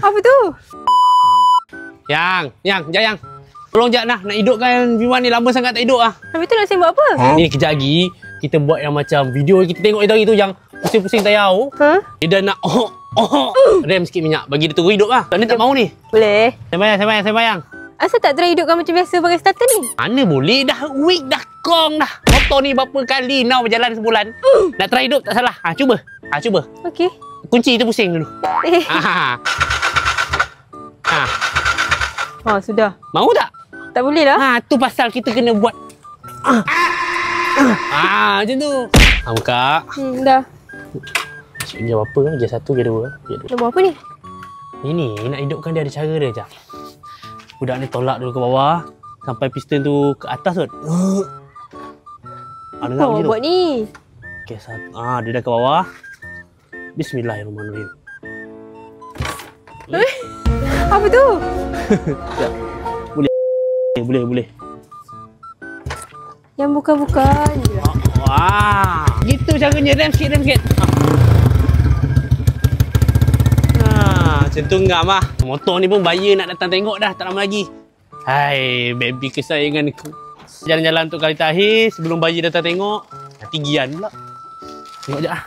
Apa tu? Yang. Tolong jap nak hidupkan Viwan ni, lama sangat tak hidup ah. Habis tu nak sembang apa? Ni kejap lagi kita buat yang macam video kita tengok itu hari tu yang pusing-pusing tayar tu. Dia dah nak rem sikit minyak bagi dia terus hidup lah. Ni tak mau ni. Boleh. Sembayang. Asal tak try hidupkan macam biasa pakai starter ni? Mana boleh, dah week dah kong dah. Motor ni berapa kali now berjalan sebulan. Nak try hidup tak salah. Cuba. Okey. Kunci tu pusing dulu. Sudah. Mau tak? Tak boleh lah. Tu pasal kita kena buat. Macam tu. Buka. Dah. Dia apa? Dia satu, dia dua. Nak buat apa ni? Ini nak hidupkan dia, ada cara dia je. Budak ni tolak dulu ke bawah sampai piston tu ke atas kot. Dengar bunyi tu. Buat ni. Okey, satu. Dia dah ke bawah. Bismillahirrahmanirrahim. Apa tu? Boleh. Yang bukan-bukan je. Gitu caranya. Rem sikit. Macam tu ngam lah. Motor ni pun bayar nak datang tengok dah, tak lama lagi. Hai, baby kesayangan aku. Jalan-jalan untuk kali terakhir sebelum bayi datang tengok. Tinggian pula. Tengok je lah.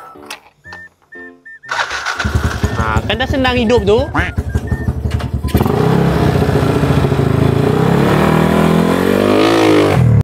Kan dah senang hidup tu.